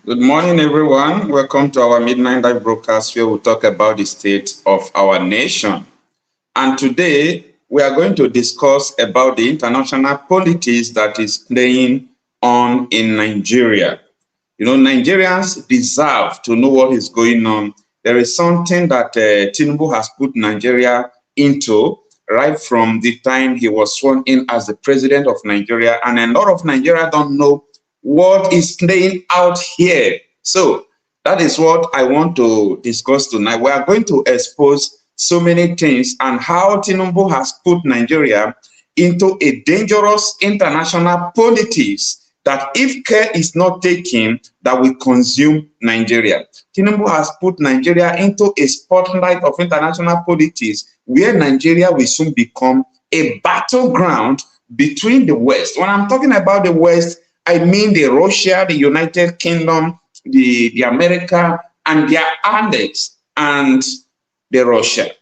Good morning, everyone. Welcome to our Midnight Live broadcast where we talk about the state of our nation. And today, we are going to discuss about the international politics that is playing on in Nigeria. You know, Nigerians deserve to know what is going on. There is something that Tinubu has put Nigeria into right from the time he was sworn in as the president of Nigeria. And a lot of Nigeria don't know what is playing out here. So that is what I want to discuss tonight. We are going to expose so many things and how Tinubu has put Nigeria into a dangerous international politics that if care is not taken, that will consume Nigeria. Tinubu has put Nigeria into a spotlight of international politics where Nigeria will soon become a battleground between the West. When I'm talking about the West, I mean the Russia, the United Kingdom, the America, and their allies, and the Russia.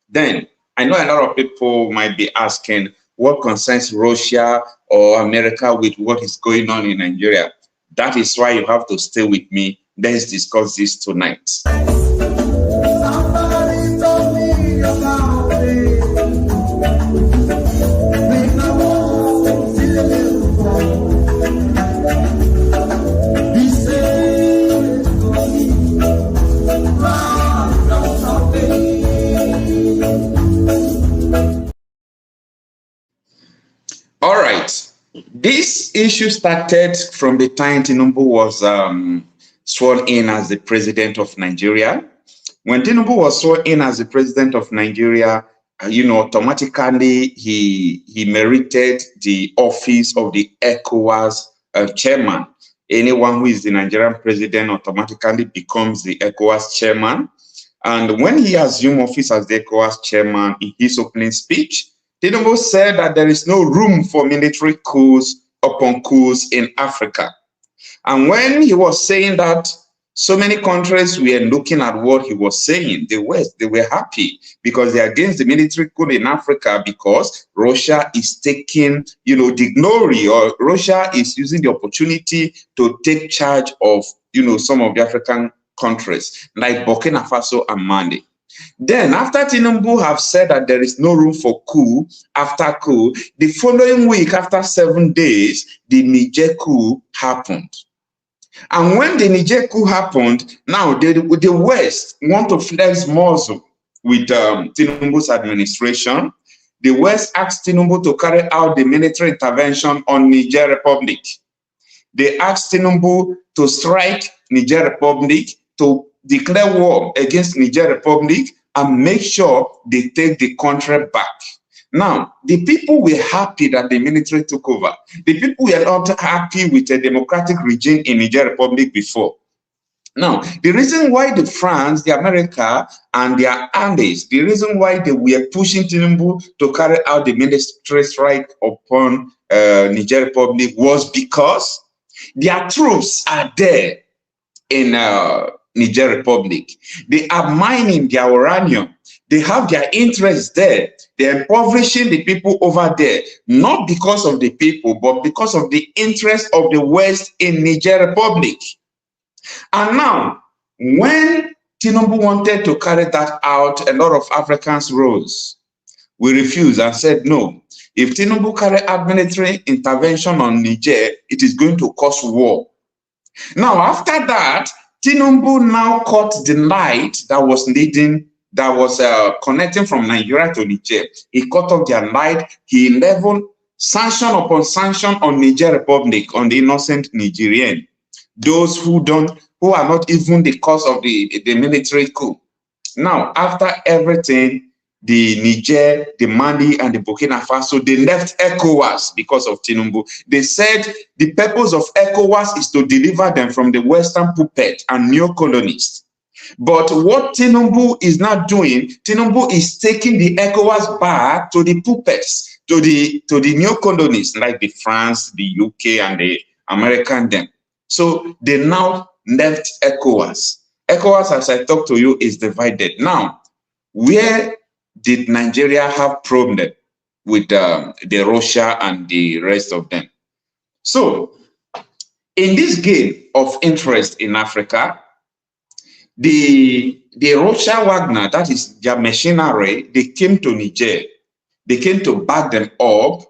Then, I know a lot of people might be asking, what concerns Russia or America with what is going on in Nigeria? That is why you have to stay with me. Let's discuss this tonight. All right, this issue started from the time Tinubu was sworn in as the president of Nigeria. When Tinubu was sworn in as the president of Nigeria, automatically he merited the office of the ECOWAS chairman. Anyone who is the Nigerian president automatically becomes the ECOWAS chairman. And when he assumed office as the ECOWAS chairman, in his opening speech, Tinubu said that there is no room for military coups upon coups in Africa. And when he was saying that, so many countries were looking at what he was saying. The West, they were happy because they're against the military coup in Africa because Russia is taking, the glory, or Russia is using the opportunity to take charge of, some of the African countries like Burkina Faso and Mali. Then, after Tinubu have said that there is no room for coup after coup, the following week, after 7 days, the Niger coup happened. And when the Niger coup happened, now the West want to flex muscle with Tinubu's administration. The West asked Tinubu to carry out the military intervention on Niger Republic. They asked Tinubu to strike Niger Republic, to declare war against Niger Republic and make sure they take the country back. Now, the people were happy that the military took over. The people were not happy with a democratic regime in Niger Republic before. Now, the reason why the France, the America, and their allies, the reason why they were pushing Tinubu to carry out the military strike upon Niger Republic was because their troops are there in Niger Republic. They are mining their uranium. They have their interests there. They're impoverishing the people over there, not because of the people, but because of the interest of the West in Niger Republic. And now, when Tinubu wanted to carry that out, a lot of Africans rose. We refused and said, no, if Tinubu carry out military intervention on Niger, it is going to cause war. Now, after that, Tinubu now cut the light that was connecting from Nigeria to Niger. He cut off their light. He leveled sanction upon sanction on Niger Republic, on the innocent Nigerian, those who are not even the cause of the military coup. Now, after everything, the Niger, the Mali, and the Burkina Faso, they left ECOWAS because of Tinubu. They said the purpose of ECOWAS is to deliver them from the Western puppet and neo-colonists. But what Tinubu is not doing, Tinubu is taking the ECOWAS back to the puppets, to the neo-colonists like the France, the UK, and the American them. So they now left ECOWAS. ECOWAS, as I talk to you, is divided. Now, where did Nigeria have problem with the Russia and the rest of them? So in this game of interest in Africa, the Russia Wagner, that is their machinery, they came to Niger. They came to back them up.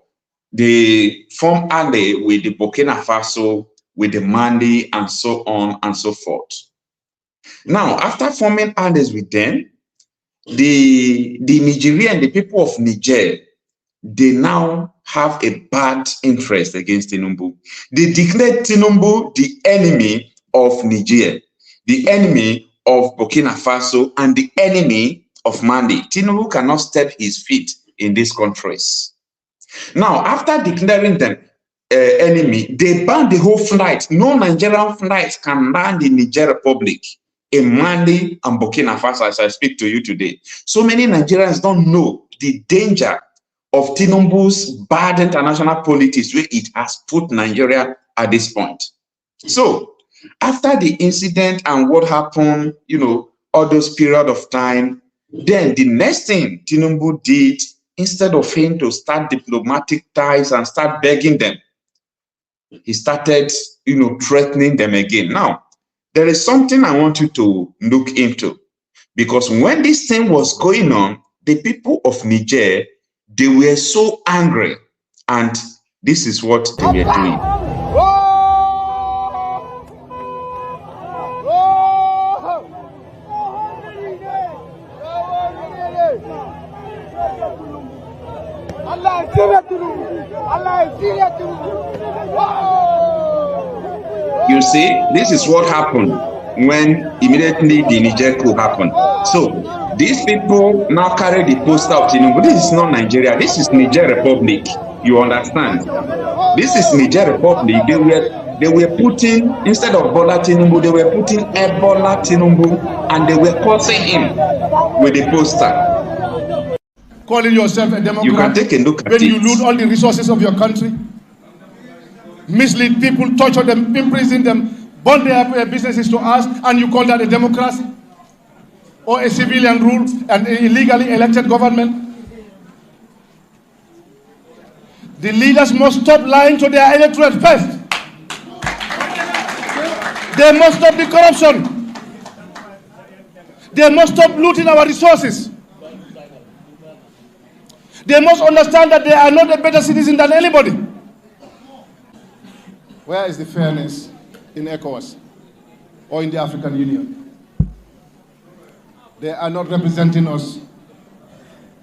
They formed ally with the Burkina Faso, with the Mali, and so on and so forth. Now, after forming allies with them, the Nigerian, the people of Niger, they now have a bad interest against Tinubu. They declared Tinubu the enemy of Niger, the enemy of Burkina Faso, and the enemy of Mali. Tinubu cannot step his feet in these countries. Now, after declaring them enemy, they banned the whole flight. No Nigerian flights can land in Niger Republic, in Mali, and Burkina Faso as I speak to you today. So many Nigerians don't know the danger of Tinubu's bad international politics where it has put Nigeria at this point. So, after the incident and what happened, all those period of time, then the next thing Tinubu did, instead of him to start diplomatic ties and start begging them, he started, threatening them again. Now, there is something I want you to look into, because when this thing was going on, the people of Niger, they were so angry, and this is what they were doing. You see, this is what happened when immediately the Niger coup happened. So these people now carry the poster of Tinubu. This is not Nigeria. This is Niger Republic. You understand? This is Niger Republic. They were putting, instead of Bola Tinubu, they were putting Ebola Tinubu, and they were cursing him with the poster. Calling yourself a Democrat, you can take a look at when it. you loot all the resources of your country, mislead people, torture them, imprison them, burn their businesses to us, and you call that a democracy? Or a civilian rule and an illegally elected government? The leaders must stop lying to their electorate first. They must stop the corruption. They must stop looting our resources. They must understand that they are not a better citizen than anybody. Where is the fairness in ECOWAS or in the African Union? They are not representing us.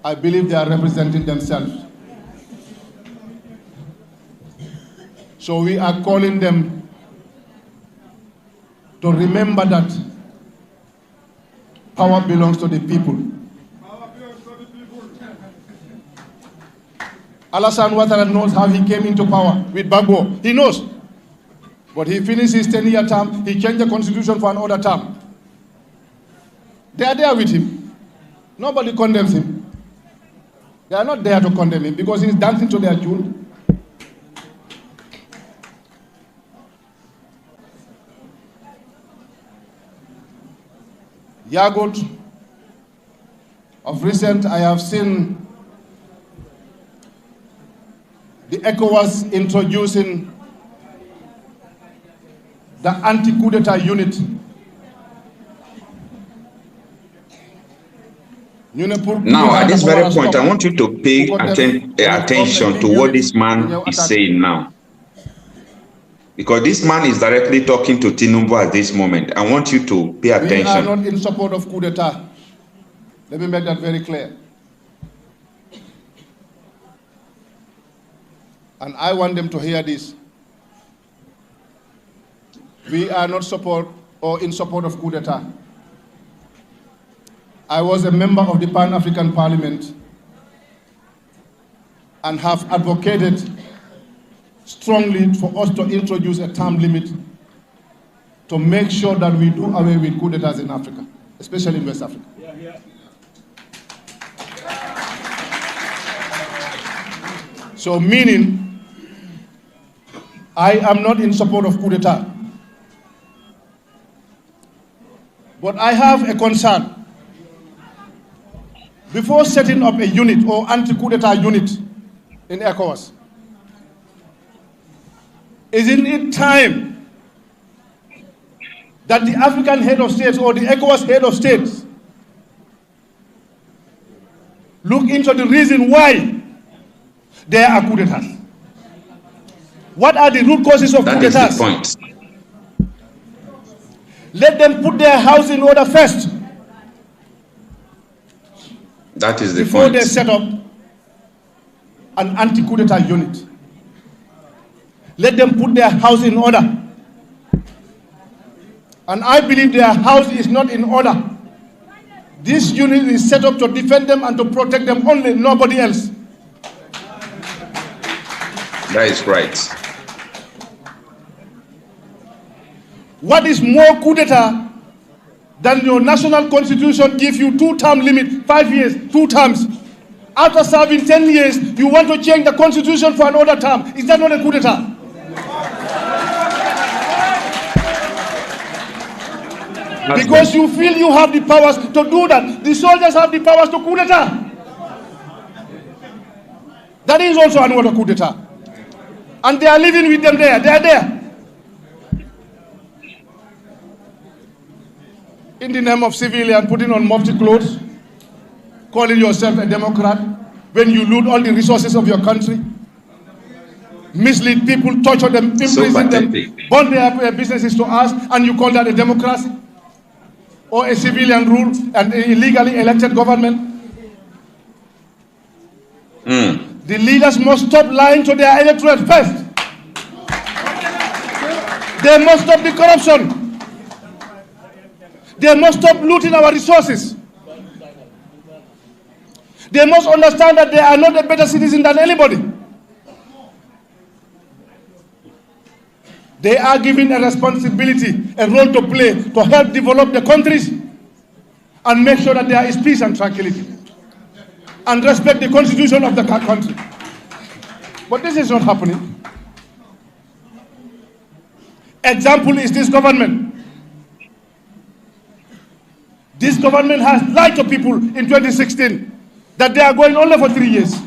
I believe they are representing themselves. So we are calling them to remember that power belongs to the people. Alassane Ouattara knows how he came into power with Gbagbo. He knows. But he finished his 10-year term. He changed the constitution for another term. They are there with him. Nobody condemns him. They are not there to condemn him because he's dancing to their tune. Yagut, of recent, I have seen the ECOWAS introducing the anti-coup d'etat unit. Now, at this very point, I want you to pay attention to what this man is saying now. Because this man is directly talking to Tinubu at this moment. I want you to pay attention. We are not in support of coup d'etat. Let me make that very clear. And I want them to hear this. We are not in support of coup d'etat. I was a member of the Pan-African Parliament and have advocated strongly for us to introduce a term limit to make sure that we do away with coup d'etats in Africa, especially in West Africa. So meaning, I am not in support of coup d'etat. But I have a concern. Before setting up a unit or anti-coup d'etat unit in ECOWAS, isn't it time that the African head of states or the ECOWAS head of states look into the reason why there are coup d'etats. What are the root causes of coup d'etats? That is the point. Let them put their house in order first. That is the before point. They set up an anti-coup d'etat unit. Let them put their house in order. And I believe their house is not in order. This unit is set up to defend them and to protect them only, nobody else. That is right. What is more coup d'etat than your national constitution gives you 2-term limit, 5 years, 2 terms. After serving 10 years, you want to change the constitution for another term. Is that not a coup d'etat? Because you feel you have the powers to do that. The soldiers have the powers to coup d'etat. That is also another coup d'etat. And they are living with them there. They are there. In the name of civilian, putting on mufti clothes, calling yourself a Democrat, when you loot all the resources of your country, mislead people, torture them, imprison them, burn their businesses to us, and you call that a democracy? Or a civilian rule and an illegally elected government? The leaders must stop lying to their electorate first. They must stop the corruption. They must stop looting our resources. They must understand that they are not a better citizen than anybody. They are given a responsibility, a role to play to help develop the countries and make sure that there is peace and tranquility and respect the constitution of the country. But this is not happening. Example is this government. This government has lied to people in 2016 that they are going only for 3 years.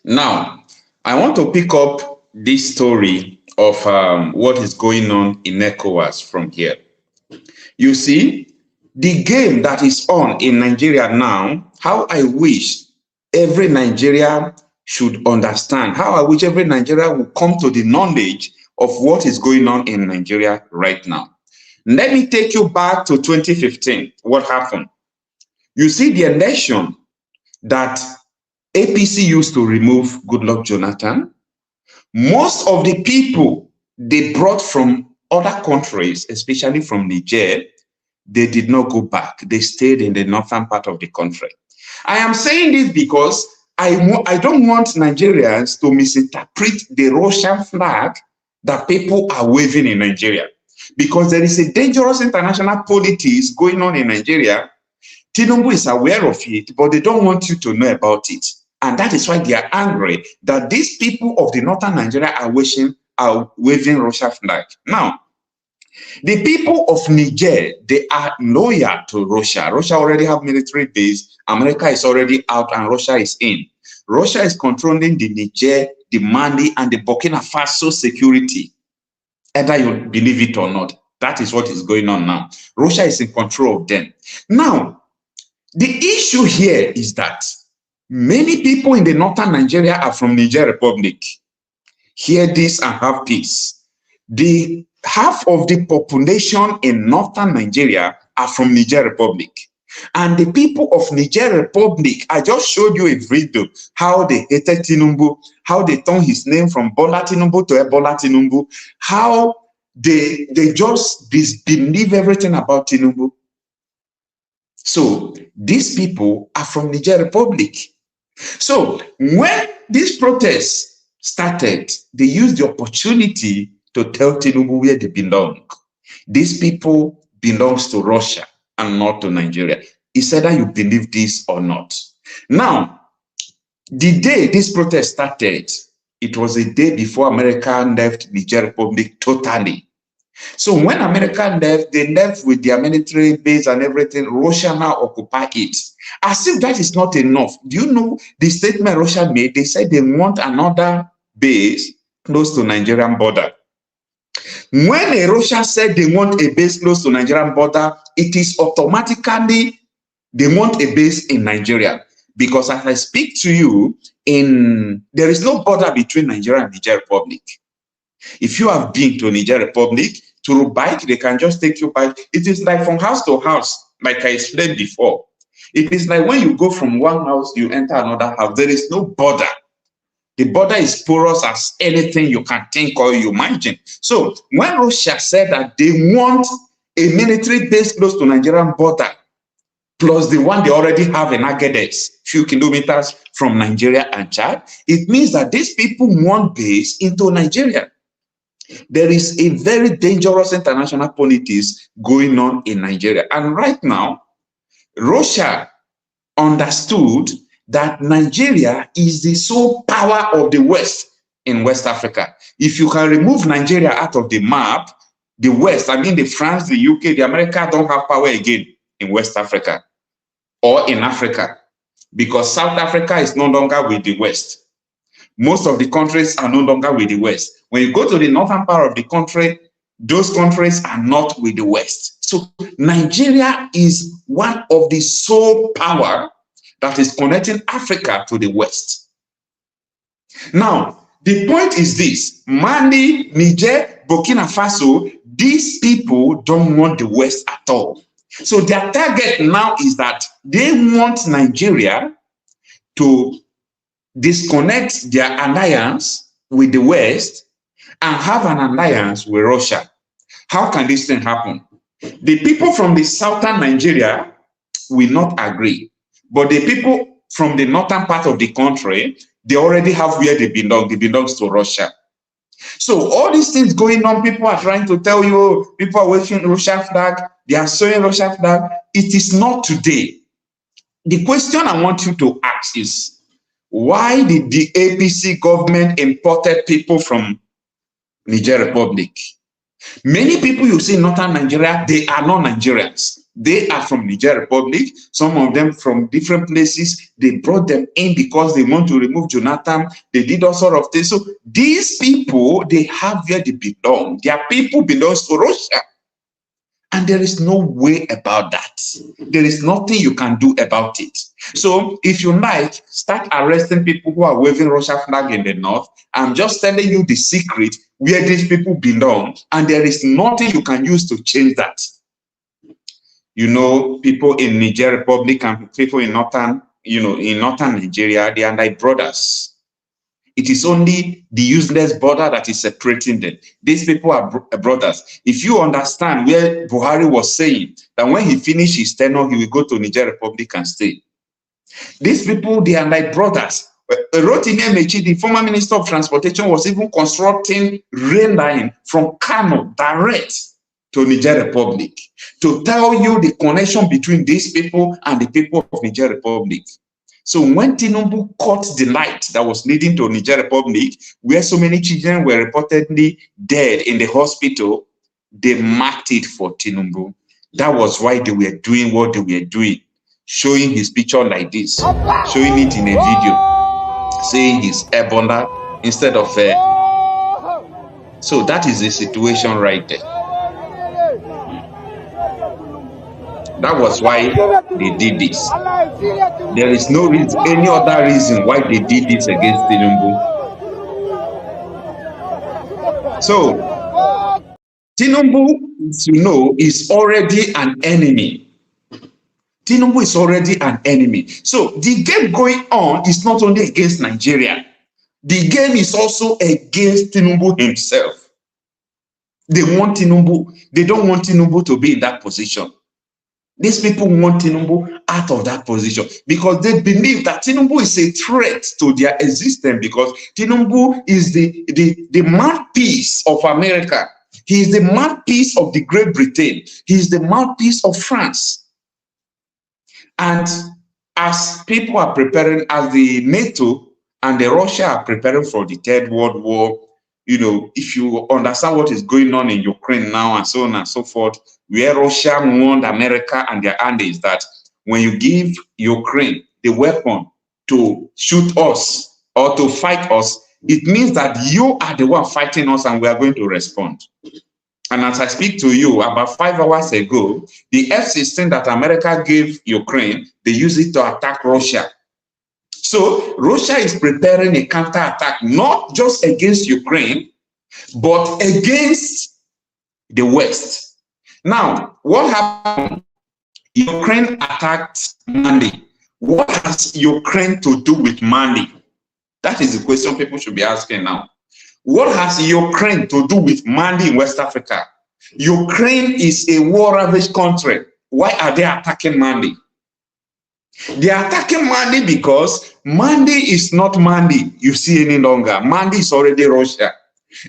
Now, I want to pick up this story of what is going on in ECOWAS from here. You see, the game that is on in Nigeria now, how I wish every Nigerian should understand, how I wish every Nigerian will come to the knowledge of what is going on in Nigeria right now. Let me take you back to 2015. What happened? You see the election that APC used to remove Goodluck Jonathan. Most of the people they brought from other countries, especially from Niger, they did not go back. They stayed in the northern part of the country. I am saying this because I don't want Nigerians to misinterpret the Russian flag that people are waving in Nigeria, because there is a dangerous international politics going on in Nigeria. Tinubu is aware of it, but they don't want you to know about it. And that is why they are angry that these people of the northern Nigeria are waving Russian flag. Now, the people of Niger, they are loyal to Russia. Russia already have military base. America is already out and Russia is in. Russia is controlling the Niger, the Mali, and the Burkina Faso security. Either you believe it or not. That is what is going on now. Russia is in control of them. Now, the issue here is that many people in the northern Nigeria are from Niger Republic. Hear this and have peace. The half of the population in northern Nigeria are from Niger Republic. And the people of Niger Republic, I just showed you a video how they hated Tinubu, how they turned his name from Bola Tinubu to Ebola Tinubu, how they just disbelieve everything about Tinubu. So these people are from Niger Republic. So when this protest started, they used the opportunity to tell Tinubu where they belong. These people belongs to Russia and not to Nigeria. It's either you believe this or not. Now, the day this protest started, it was a day before America left Niger Republic totally. So when America left, they left with their military base and everything. Russia now occupy it. As if that is not enough. Do you know the statement Russia made? They said they want another base close to Nigerian border. When a Russia said they want a base close to Nigerian border, it is automatically they want a base in Nigeria. Because as I speak to you, there is no border between Nigeria and Niger Republic. If you have been to Niger Republic, to bike, they can just take you by. It is like from house to house, like I explained before. It is like when you go from one house, you enter another house. There is no border. The border is porous as anything you can think or you imagine. So when Russia said that they want a military base close to Nigerian border, plus the one they already have in Agadez, few kilometers from Nigeria and Chad, it means that these people want base into Nigeria. There is a very dangerous international politics going on in Nigeria. And right now, Russia understood that Nigeria is the sole power of the West in West Africa. If you can remove Nigeria out of the map, the West, I mean the France, the UK, the America don't have power again in West Africa or in Africa, because South Africa is no longer with the West. Most of the countries are no longer with the West. When you go to the northern part of the country, those countries are not with the West. So Nigeria is one of the sole power that is connecting Africa to the West. Now, the point is this: Mali, Niger, Burkina Faso, these people don't want the West at all. So their target now is that they want Nigeria to disconnect their alliance with the West and have an alliance with Russia. How can this thing happen? The people from the southern Nigeria will not agree, but the people from the northern part of the country, they already have where they belong. They belong to Russia. So all these things going on, people are trying to tell you, people are waving Russian flag, they are showing Russian flag. It is not today. The question I want you to ask is, why did the APC government imported people from Niger Republic? Many people you see in northern Nigeria, they are not Nigerians. They are from Niger Republic. Some of them from different places. They brought them in because they want to remove Jonathan. They did all sort of things. So these people, they have where they belong. Their people belongs to Russia. And there is no way about that. There is nothing you can do about it. So if you like, start arresting people who are waving Russian flag in the north. I'm just telling you the secret where these people belong. And there is nothing you can use to change that. You know, people in Niger Republic and people in northern, in northern Nigeria, they are like brothers. It is only the useless border that is separating them. These people are brothers. If you understand where Buhari was saying that when he finished his tenure, he will go to Niger Republic and stay. These people, they are like brothers. Rotimi Amechi, the former Minister of Transportation, was even constructing rail line from Kanu direct to Niger Republic to tell you the connection between these people and the people of Niger Republic. So when Tinubu caught the light that was leading to Niger Republic, where so many children were reportedly dead in the hospital, they marked it for Tinubu. That was why they were doing what they were doing, showing his picture like this, showing it in a video, saying he's Ebola instead of So that is the situation right there. That was why they did this. There is no reason, any other reason why they did this against Tinubu. So, Tinubu, is already an enemy. Tinubu is already an enemy. So, the game going on is not only against Nigeria. The game is also against Tinubu himself. They want Tinubu. They don't want Tinubu to be in that position. These people want Tinubu out of that position because they believe that Tinubu is a threat to their existence, because Tinubu is the mouthpiece of America. He is the mouthpiece of the Great Britain. He is the mouthpiece of France. And as people are preparing, as the NATO and the Russia are preparing for the Third World War, if you understand what is going on in Ukraine now and so on and so forth, where Russia warned America and their allies that when you give Ukraine the weapon to shoot us or to fight us, it means that you are the one fighting us and we are going to respond. And as I speak to you, about 5 hours ago, the F-16 that America gave Ukraine, they use it to attack Russia. So Russia is preparing a counterattack, not just against Ukraine, but against the West. Now, what happened? Ukraine attacked Mali. What has Ukraine to do with Mali? That is the question people should be asking now. What has Ukraine to do with Mali in West Africa? Ukraine is a war-ravaged country. Why are they attacking Mali? They are attacking Mali because Mali is not Mali, you see, any longer. Mali is already Russia.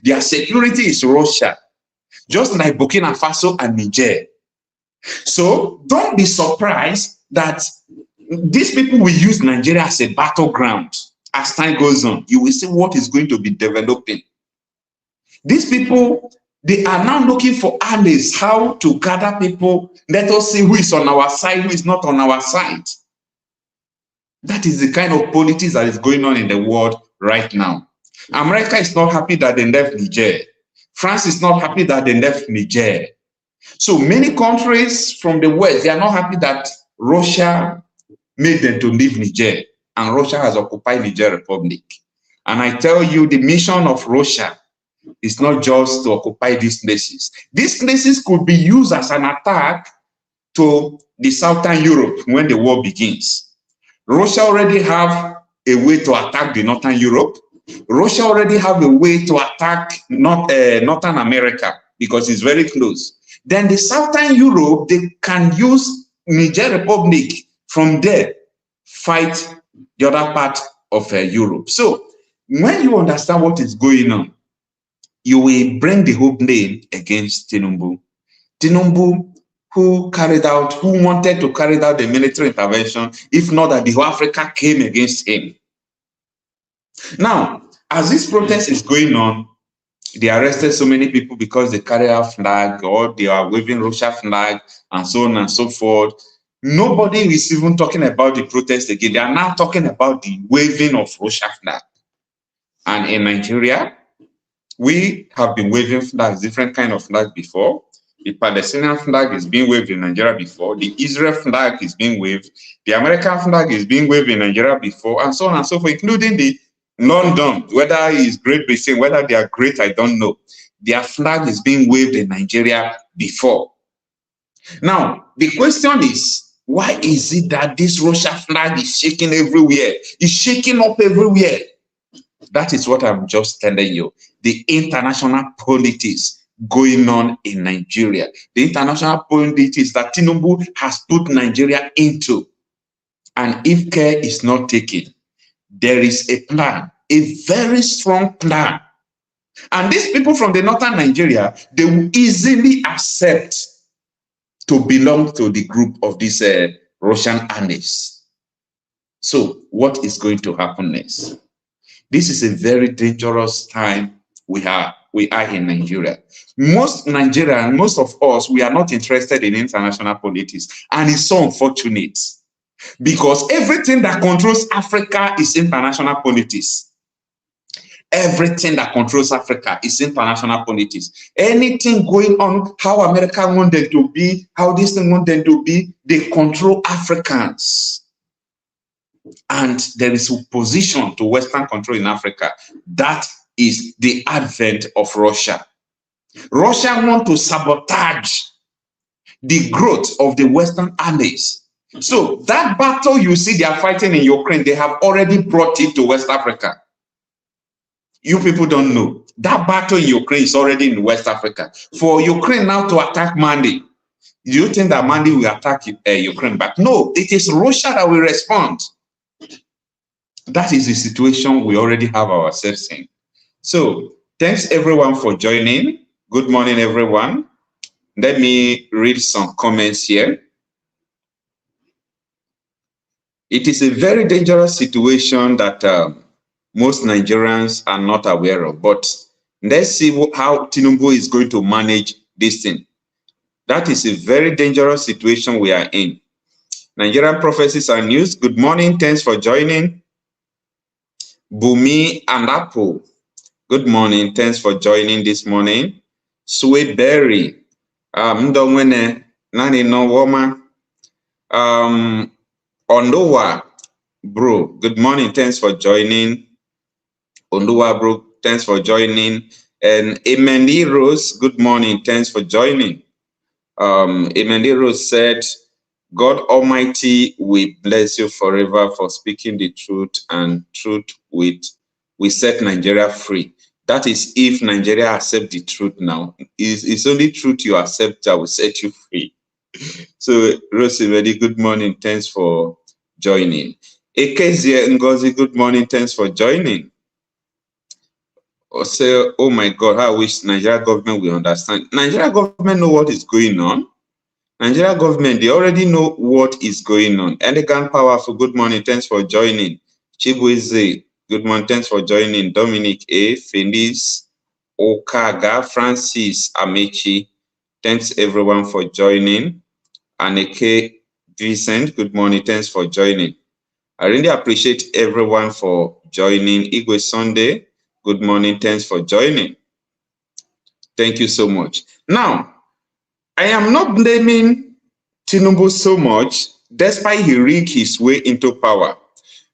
Their security is Russia, just like Burkina Faso and Niger. So don't be surprised that these people will use Nigeria as a battleground. As time goes on, you will see what is going to be developing. These people, they are now looking for allies, how to gather people. Let us see who is on our side, who is not on our side. That is the kind of politics that is going on in the world right now. America is not happy that they left Niger. France is not happy that they left Niger. So many countries from the West, they are not happy that Russia made them to leave Niger. And Russia has occupied Niger Republic. And I tell you, the mission of Russia is not just to occupy these places. These places could be used as an attack to the Southern Europe when the war begins. Russia already have a way to attack the Northern Europe. Russia already have a way to attack Northern America because it's very close. Then the Southern Europe, they can use Niger Republic from there, fight the other part of Europe. So when you understand what is going on, you will bring the whole blame against Tinubu. Tinubu, who wanted to carry out the military intervention, if not that the whole Africa came against him. Now, as this protest is going on, they arrested so many people because they carry out flag or they are waving Russia flag and so on and so forth. Nobody is even talking about the protest again. They are now talking about the waving of Russia flag. And in Nigeria, we have been waving flags, different kind of flags before. The Palestinian flag is being waved in Nigeria before. The Israel flag is being waved. The American flag is being waved in Nigeria before, and so on and so forth, including the London, whether it's Great Britain, whether they are great, I don't know. Their flag is being waved in Nigeria before. Now, the question is, why is it that this Russia flag is shaking everywhere? It's shaking up everywhere. That is what I'm just telling you. The international politics going on in Nigeria. The international politics that Tinubu has put Nigeria into. And if care is not taken, there is a plan, a very strong plan. And these people from the northern Nigeria, they will easily accept to belong to the group of these Russian armies. So what is going to happen next? This is a very dangerous time we are in Nigeria. Most Nigerians, most of us, we are not interested in international politics. And it's so unfortunate because everything that controls Africa is international politics. Everything that controls Africa is international politics. Anything going on, how America want them to be, how this thing want them to be, they control Africans. And there is opposition to Western control in Africa. That is the advent of Russia. Russia want to sabotage the growth of the Western allies. So that battle you see they are fighting in Ukraine, they have already brought it to West Africa. You people don't know. That battle in Ukraine is already in West Africa. For Ukraine now to attack Mali, do you think that Mali will attack Ukraine back? No, it is Russia that will respond. That is the situation we already have ourselves in. So thanks everyone for joining. Good morning, everyone. Let me read some comments here. It is a very dangerous situation that most Nigerians are not aware of, but let's see how Tinubu is going to manage this thing. That is a very dangerous situation we are in. Nigerian Prophecies and News, good morning, thanks for joining. Bumi and Apple, good morning. Thanks for joining this morning. Sweet Berry, Mdongwene, Nani no Woma, Ondowa, bro, good morning. Thanks for joining. Ondowa, bro, thanks for joining. And Emendi Rose, good morning. Thanks for joining. Emendi Rose said, God Almighty will bless you forever for speaking the truth, and truth will set Nigeria free. That is if Nigeria accept the truth now. It's only truth you accept that will set you free. So, Rosie, very good morning. Thanks for joining. Ekezie Ngozi, good morning. Thanks for joining. Or say, oh my God, I wish Nigeria government will understand. Nigeria government know what is going on. Nigeria government, they already know what is going on. Elegant Powerful, good morning. Thanks for joining. Chibweze, good morning. Thanks for joining. Dominic A. Feliz, Okaga, Francis Amechi. Thanks everyone for joining. Aneke Vincent, good morning. Thanks for joining. I really appreciate everyone for joining. Igwe Sunday, good morning. Thanks for joining. Thank you so much. Now, I am not blaming Tinubu so much, despite he rigged his way into power.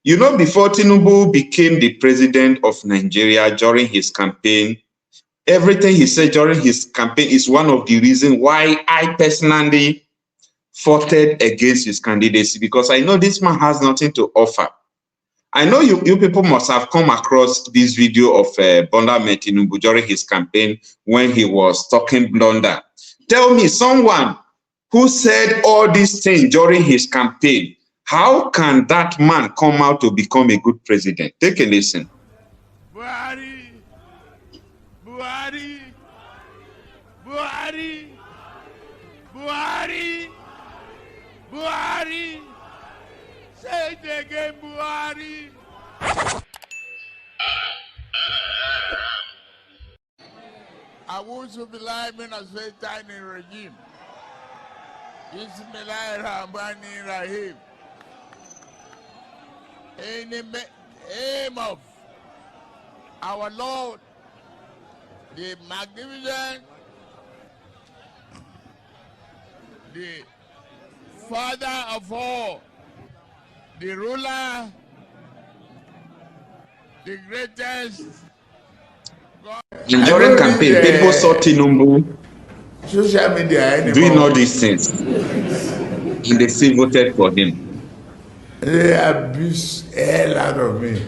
You know, before Tinubu became the president of Nigeria during his campaign, everything he said during his campaign is one of the reasons why I personally fought against his candidacy, because I know this man has nothing to offer. I know you people must have come across this video of Bonda Tinubu during his campaign when he was talking blunder. Tell me, someone who said all these things during his campaign, how can that man come out to become a good president? Take a listen. Buhari, Buhari, Buhari, Buhari, Buhari, say it again, Buhari. Awuzu billahi minas shaitani rajim. Bismillahirrahmanirrahim. In the name of our Lord, the magnificent, the Father of all, the ruler, the greatest. And during campaign, people saw Tinubu social media doing all these things, and they still voted for him. They abuse the hell out of me.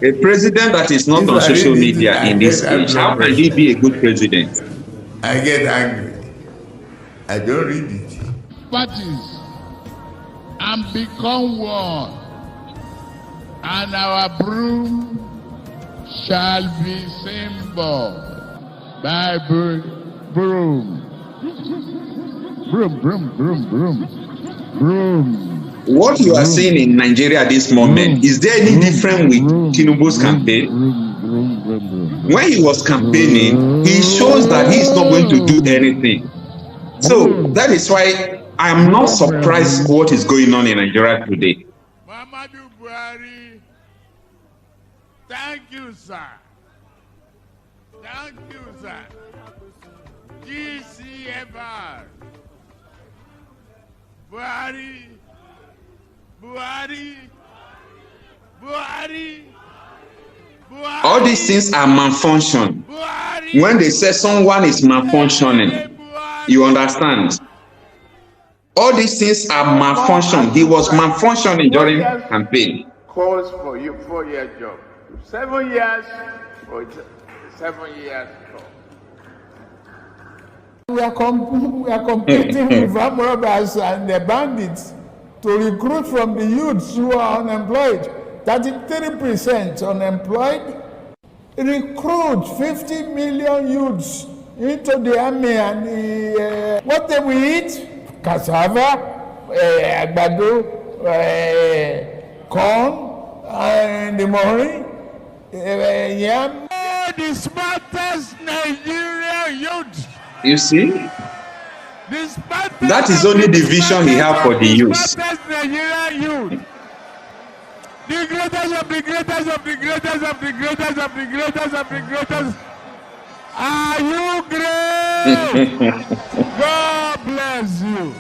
A president that is not on social media in this age, how can he be a good president? I get angry. I don't read it. Parties and become one, and our broom shall be symbol by broom. Broom, broom, broom, broom, broom. What you are seeing in Nigeria at this moment, is there any different with Tinubu's campaign? When he was campaigning, he shows that he is not going to do anything. So that is why I am not surprised what is going on in Nigeria today. Muhammadu Buhari, thank you, sir. Thank you, sir. GCFR. Buhari, Buhari, Buhari, Buhari. All these things are malfunction. Buhari. When they say someone is malfunctioning, you understand? All these things are malfunction. He was malfunctioning during campaign. Calls for you 4-year job. 7 years for 7 years. We are competing with armed robbers and the bandits to recruit from the youths who are unemployed. 33% unemployed. Recruit 50 million youths into the army, and what they will eat? Cassava, agbado, corn, and the morning, yam. The smartest Nigerian youth. You see? That is only the vision he has for the youth. Nigerian youth. The greatest of the greatest of the greatest of the greatest of the greatest of the greatest. Are you great? God bless you.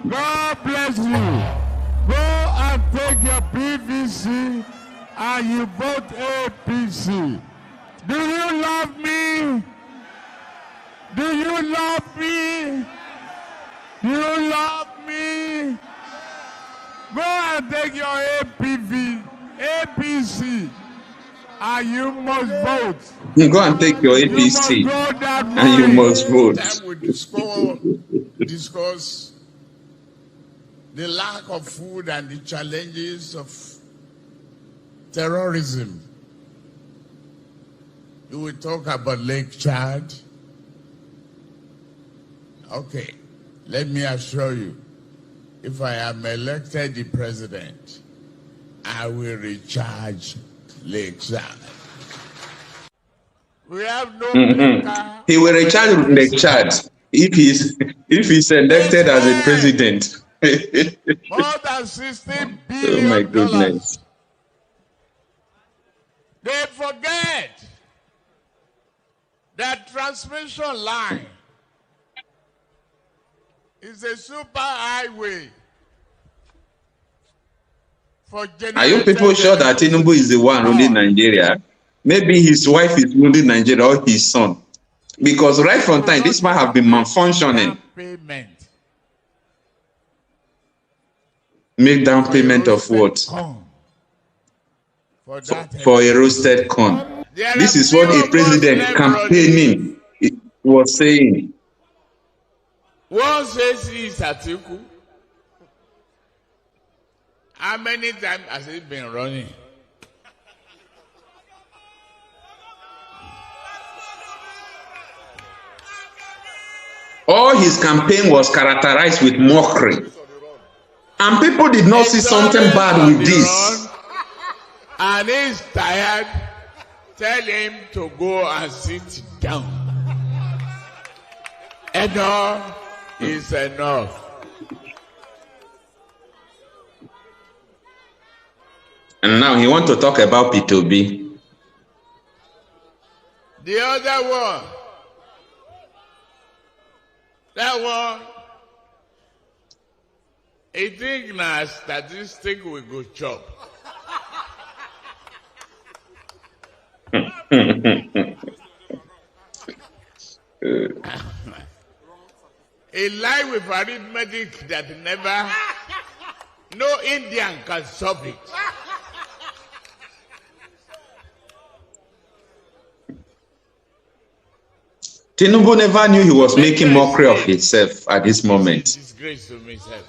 God bless you. Go and take your PVC and you vote APC. Do you love me? Do you love me? Do you love me? Go and take your APC, and you must vote. You go and take your APC, and you must vote. Time we discuss the lack of food and the challenges of terrorism. You will talk about Lake Chad. Okay, let me assure you, if I am elected the president, I will recharge Lake Chad. We have no He will recharge Lake Chad if he's elected as a president. More than $60 billion. Oh my goodness. They forget that transmission line is a super highway for generations. Are you people sure that Tinubu is the one ruling Nigeria? Maybe his wife is ruling Nigeria or his son. Because right from time, this man have been malfunctioning. Make down payment of what? For a roasted corn. This is what a president campaigning was saying. One says he's Atiku. How many times has he been running? All his campaign was characterized with mockery. And people did not see something bad with this. And he's tired. Tell him to go and sit down. Enough is enough. And now he wants to talk about P2B. The other one. That one. I think na statistic we go chop. A lie with arithmetic that never, no Indian can solve it. Tinubu never knew he was making mockery of himself at this moment. Disgrace to myself.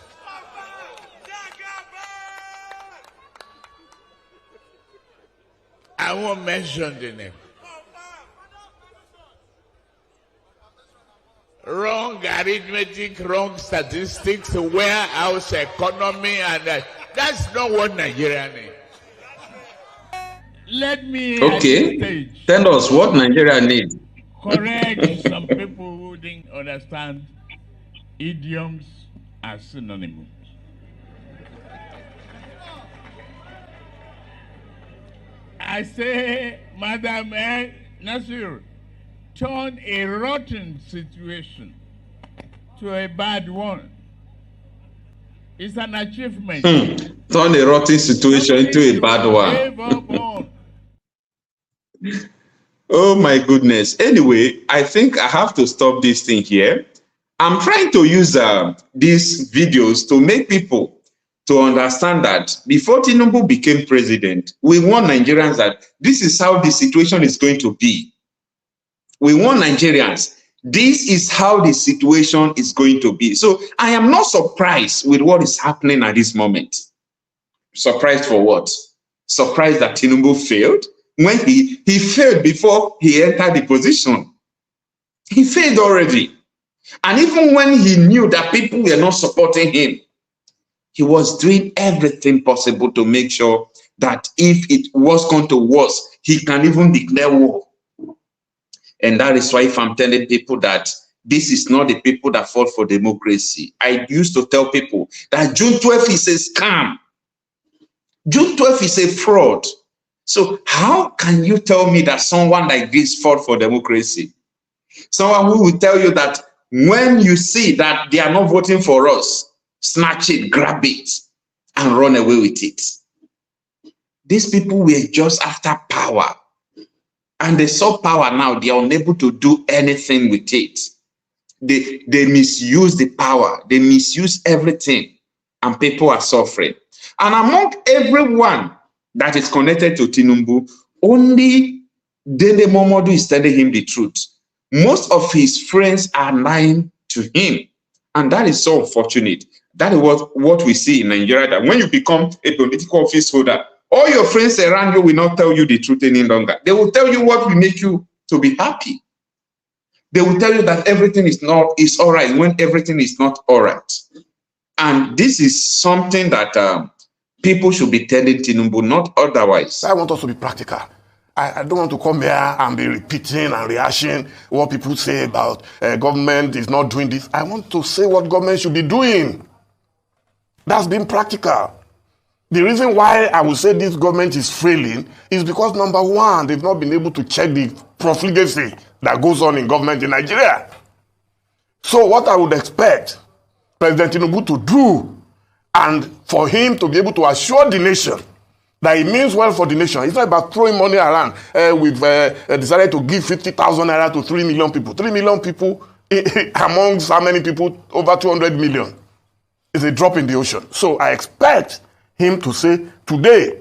I won't mention the name. Wrong arithmetic, wrong statistics, warehouse economy, and that's not what Nigeria needs. Let me tell us what Nigeria needs. Correct some people who didn't understand idioms as synonyms. I say, Madam Nasir, turn a rotten situation to a bad one. It's an achievement. Turn a rotten situation into a bad one. Oh my goodness. Anyway, I think I have to stop this thing here. I'm trying to use these videos to make people to understand that before Tinubu became president, we warned Nigerians that this is how the situation is going to be. We warned Nigerians, this is how the situation is going to be. So I am not surprised with what is happening at this moment. Surprised for what? Surprised that Tinubu failed? When he failed before he entered the position. He failed already. And even when he knew that people were not supporting him, he was doing everything possible to make sure that if it was going to worse, he can even declare war. And that is why if I'm telling people that this is not the people that fought for democracy. I used to tell people that June 12th is a scam. June 12th is a fraud. So how can you tell me that someone like this fought for democracy? Someone who will tell you that when you see that they are not voting for us, snatch it, grab it, and run away with it. These people were just after power. And they saw power now. They are unable to do anything with it. They misuse the power. They misuse everything. And people are suffering. And among everyone that is connected to Tinubu, only Dele Momodu is telling him the truth. Most of his friends are lying to him. And that is so unfortunate. That is what we see in Nigeria, that when you become a political office holder, all your friends around you will not tell you the truth any longer. They will tell you what will make you to be happy. They will tell you that everything is all right when everything is not all right. And this is something that people should be telling Tinubu, not otherwise. I want us to be practical. I don't want to come here and be repeating and rehashing what people say about government is not doing this. I want to say what government should be doing. That's being practical. The reason why I would say this government is failing is because, number one, they've not been able to check the profligacy that goes on in government in Nigeria. So what I would expect President Tinubu to do, and for him to be able to assure the nation that it means well for the nation. It's not about throwing money around. We've decided to give 50,000 naira to 3 million people. 3 million people amongst how many people? Over 200 million. It's a drop in the ocean. So I expect him to say, today,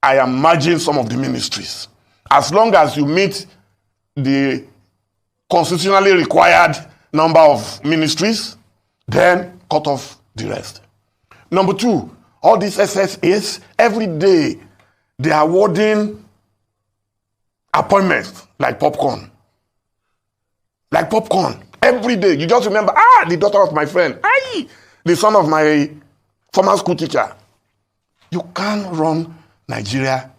I am merging some of the ministries. As long as you meet the constitutionally required number of ministries, then cut off the rest. Number two, all these SSAs, every day, they are awarding appointments like popcorn. Like popcorn. Every day. You just remember, the daughter of my friend, the son of my former school teacher. You can't run Nigeria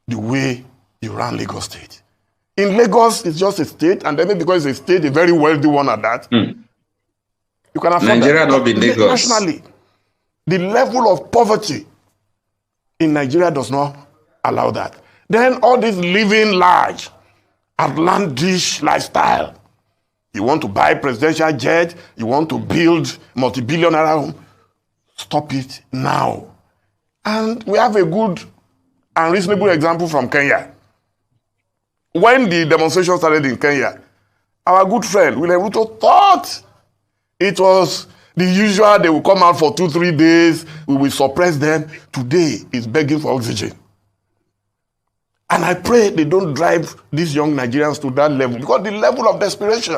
the way you run Lagos State. In Lagos, it's just a state, and then maybe because it's a state, a very wealthy one at that, you can afford Nigeria that. not be Lagos. Nationally, the level of poverty in Nigeria does not allow that. Then all this living large, outlandish lifestyle. You want to buy presidential jet, you want to build multi-billionaire home, stop it now. And we have a good and reasonable example from Kenya. When the demonstration started in Kenya, our good friend William Ruto thought it was the usual, they will come out for 2-3 days, we will suppress them. Today, he's begging for oxygen. And I pray they don't drive these young Nigerians to that level, because the level of desperation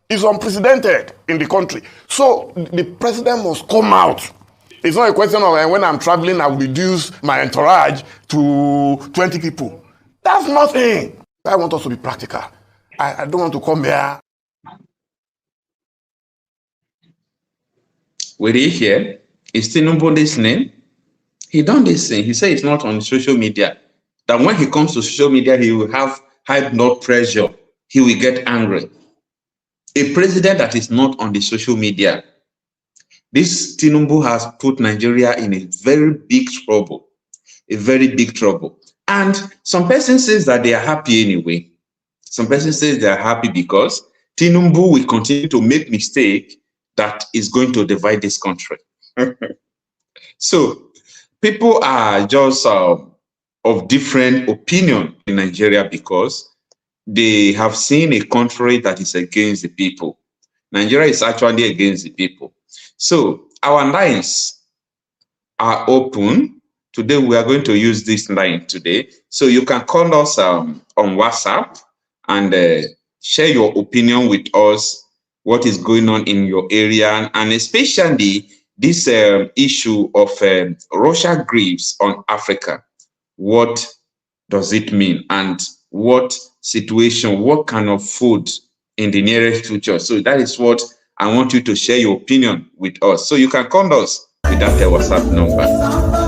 is unprecedented in the country. So the president must come out. It's not a question of when I'm traveling, I will reduce my entourage to 20 people. That's nothing. I want us to be practical. I don't want to come here. Will you hear? Is Tinubu listening? He don't listen. He said it's not on social media. That when he comes to social media, he will have high blood pressure. He will get angry. A president that is not on the social media, this Tinubu has put Nigeria in a very big trouble. A very big trouble. And some person says that they are happy anyway. Some person says they are happy because Tinubu will continue to make mistake that is going to divide this country. So people are just of different opinion in Nigeria because they have seen a country that is against the people. Nigeria is actually against the people. So our lines are open. Today we are going to use this line today. So you can call us on WhatsApp and share your opinion with us, what is going on in your area, and especially this issue of Russia grieves on Africa. What does it mean? And what situation, what kind of food in the nearest future? So that is what I want you to share your opinion with us. So you can call us with that WhatsApp number.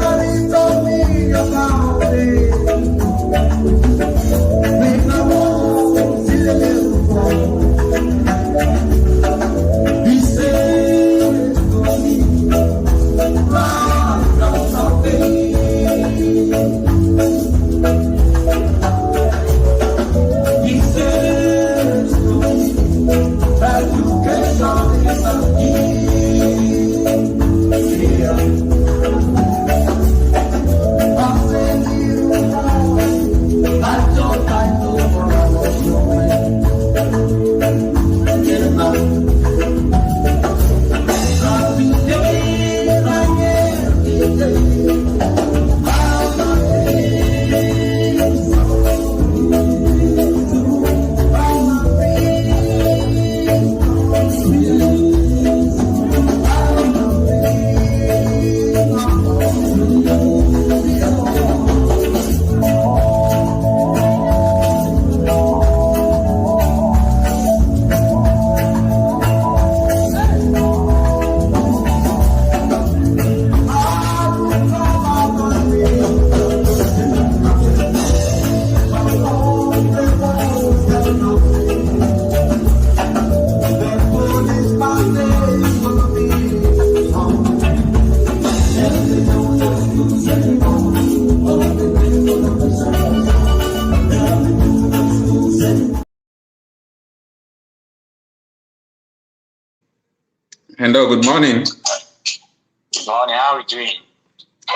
Hello, good morning. Good morning, how are you doing?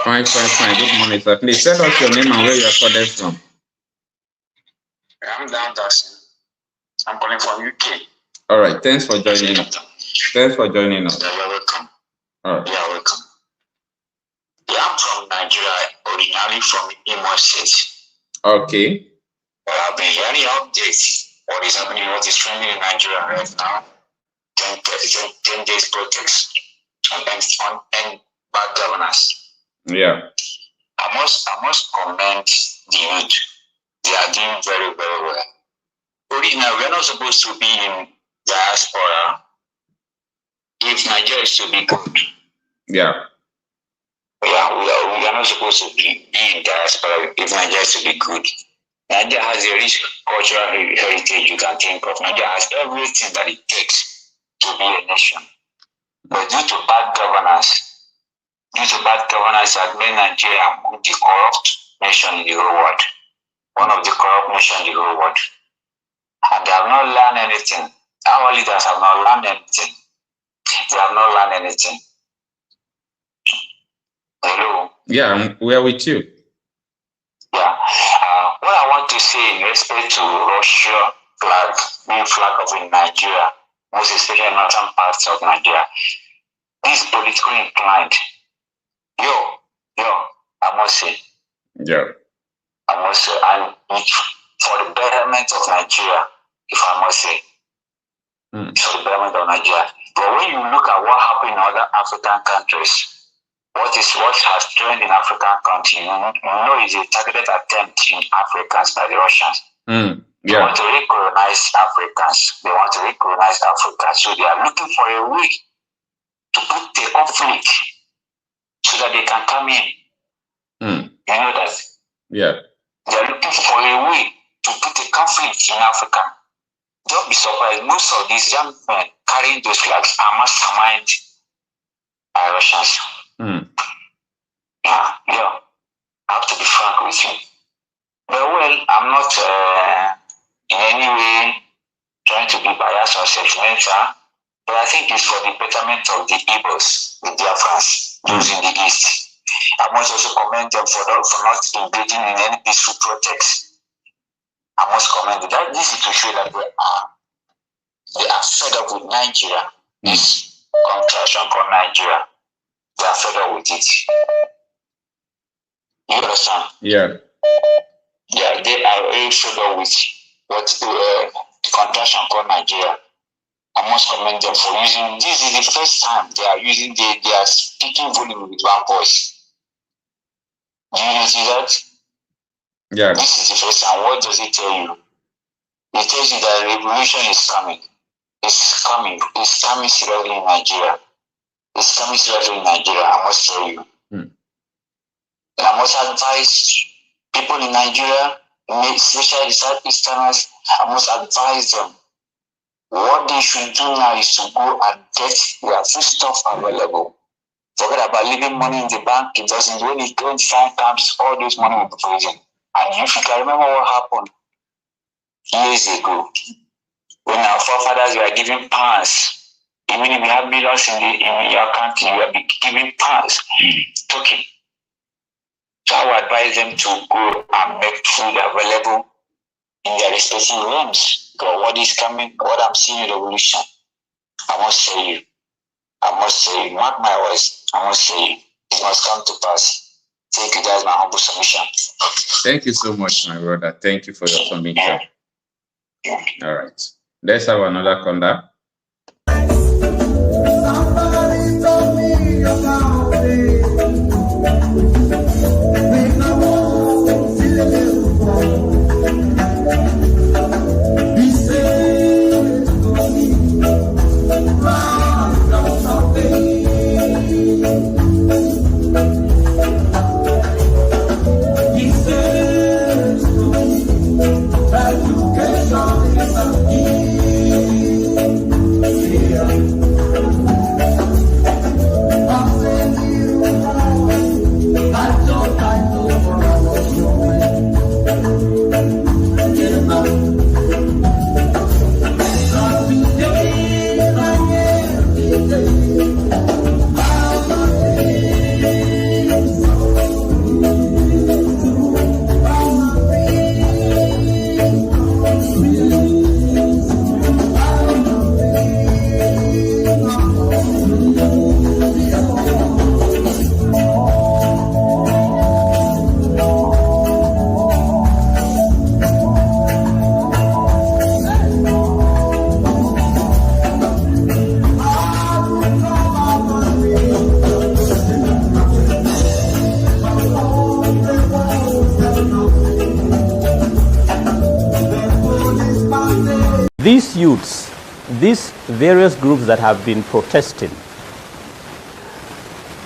Fine. Good morning, sir. Please tell us your name and where you are calling from. I'm Dan Dawson. I'm calling from UK. All right, thanks for joining us. You're welcome. All right. You're welcome. Yeah, I'm from Nigeria, originally from Imo State. Okay. I've been hearing updates. What is happening, what is trending in Nigeria right now? 10 days protest on bad governance. Yeah. I must commend the youth. They are doing very, very well. Originally, we are not supposed to be in diaspora if Nigeria is to be good. Yeah. We are not supposed to be in diaspora if Nigeria is to be good. Nigeria has a rich cultural heritage you can think of. Nigeria has everything that it takes to be a nation. But due to bad governance has made Nigeria among the corrupt nation in the whole world. One of the corrupt nations in the whole world. And they have not learned anything. Our leaders have not learned anything. They have not learned anything. Hello? Yeah, we are with you. Yeah. What I want to say in respect to Russia flag, being flag of in Nigeria, most especially in northern parts of Nigeria, this politically inclined. I must say. Yeah. I must say, and for the betterment of Nigeria, if I must say, for the betterment of Nigeria. But when you look at what happened in other African countries, what has trended in African countries, you know, is a targeted attempt in Africans by the Russians. They want to recolonize Africans. So they are looking for a way to put the conflict so that they can come in. You know that? Yeah. They are looking for a way to put a conflict in Africa. Don't be surprised. Most of these young men carrying those flags are mastermind by Russians. Yeah. I have to be frank with you. But I'm not in any way trying to be biased or sentimental, but I think it's for the betterment of the Igbos, the Biafrans, those in the East. I must also commend them for not engaging in any peaceful protest. I must commend them. That this is to show that they are fed up with Nigeria. This contraction called Nigeria. They are fed up with it. You understand? Yeah. Yeah, they are very fed up with what the contraction called Nigeria. I must commend them for using. This is the first time they are speaking volume with one voice. Do you see that? Yeah. This is the first time. What does it tell you? It tells you that a revolution is coming. It's coming. It's coming seriously in Nigeria. I must tell you. And I must advise people in Nigeria, especially the Southeasterners, I must advise them. What they should do now is to go and get their food stuff available. Forget about leaving money in the bank. It doesn't. When it goes find camps, all those money will be frozen. And if you can remember what happened years ago, when our forefathers were giving pounds, even if you have millions in your account, you will be giving pounds, token. So I would advise them to go and make food available in their respective rooms. Because what is coming, what I'm seeing in the revolution, I must say, mark my words, I must say, it must come to pass. Thank you, guys, my humble submission. Thank you so much, my brother. Thank you for your submission. All right. Let's have another caller. Somebody told me about it. He said to me, he says to me, education is a key. these youths, these various groups that have been protesting,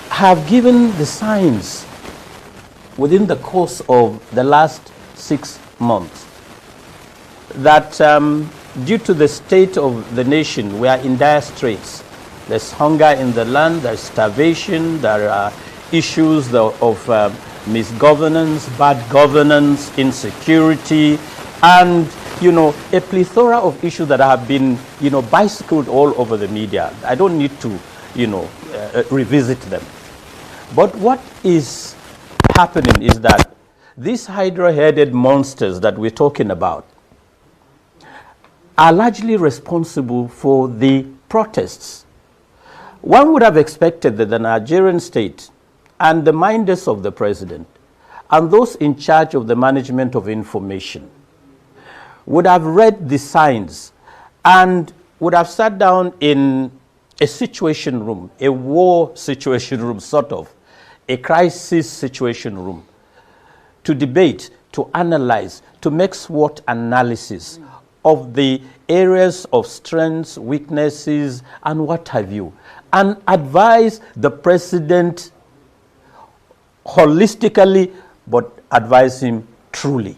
have given the signs within the course of the last 6 months that due to the state of the nation, we are in dire straits. There's hunger in the land, there's starvation, there are issues of misgovernance, bad governance, insecurity, and, you know, a plethora of issues that have been, you know, bicycled all over the media. I don't need to, you know, revisit them. But what is happening is that these hydra-headed monsters that we're talking about are largely responsible for the protests. One would have expected that the Nigerian state and the minders of the president and those in charge of the management of information would have read the signs and would have sat down in a situation room, a war situation room, sort of, a crisis situation room, to debate, to analyze, to make SWOT analysis of the areas of strengths, weaknesses, and what have you, and advise the president holistically, but advise him truly.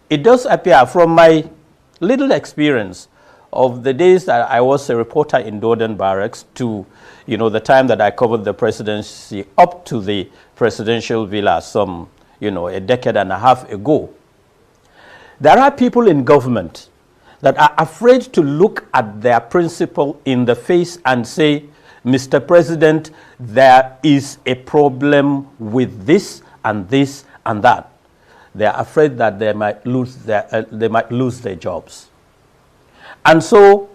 It does appear from my little experience of the days that I was a reporter in Dorden Barracks to, you know, the time that I covered the presidency up to the presidential villa some, you know, a decade and a half ago. There are people in government that are afraid to look at their principal in the face and say, Mr. President, there is a problem with this and this and that. They are afraid that they might lose their jobs. And so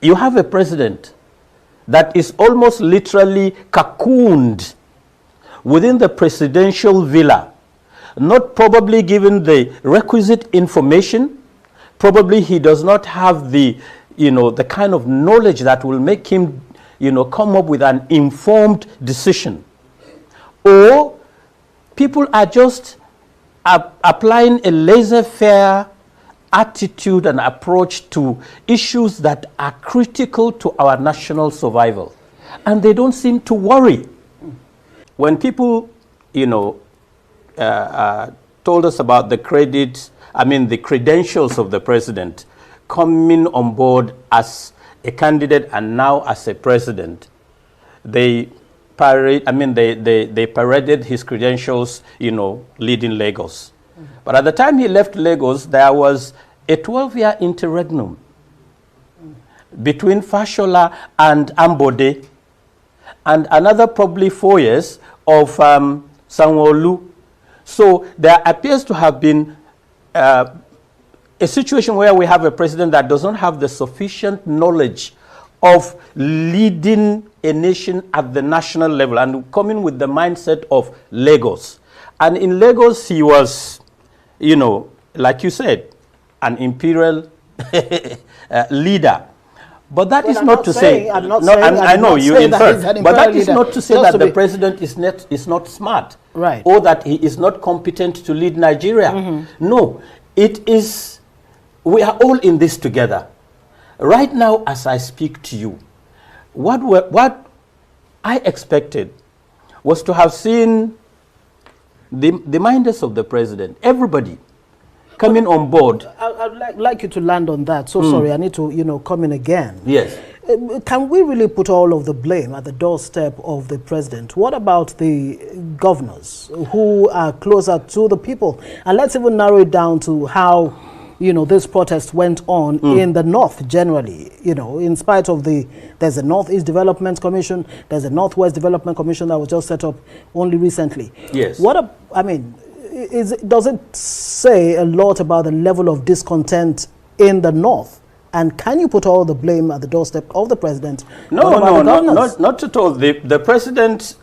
you have a president that is almost literally cocooned within the presidential villa, not probably given the requisite information. Probably he does not have the, you know, the kind of knowledge that will make him, you know, come up with an informed decision. Or people are just applying a laissez-faire attitude and approach to issues that are critical to our national survival. And they don't seem to worry. When people, you know, told us about the credentials of the president coming on board as a candidate and now as a president, they paraded his credentials, you know, leading Lagos. But at the time he left Lagos, there was a 12-year interregnum between Fashola and Ambode, and another probably 4 years of Sanwo-Olu. So there appears to have been a situation where we have a president that does not have the sufficient knowledge of leading a nation at the national level and coming with the mindset of Lagos. And in Lagos, he was, you know, like you said, an imperial leader. But that is not to say, I know you inferred, but that is not to say that the president is not smart, right, or that he is not competent to lead Nigeria. No, it is, we are all in this together. Right now, as I speak to you, what I expected was to have seen the minders of the president, everybody, coming on board. I'd like you to land on that. So sorry, I need to, you know, come in again. Yes. Can we really put all of the blame at the doorstep of the president? What about the governors who are closer to the people? And let's even narrow it down to how, you know, this protest went on in the north generally. You know, in spite of there's a Northeast Development Commission, there's a Northwest Development Commission that was just set up only recently. Yes. Does it say a lot about the level of discontent in the north? And can you put all the blame at the doorstep of the president? No, not at all. The president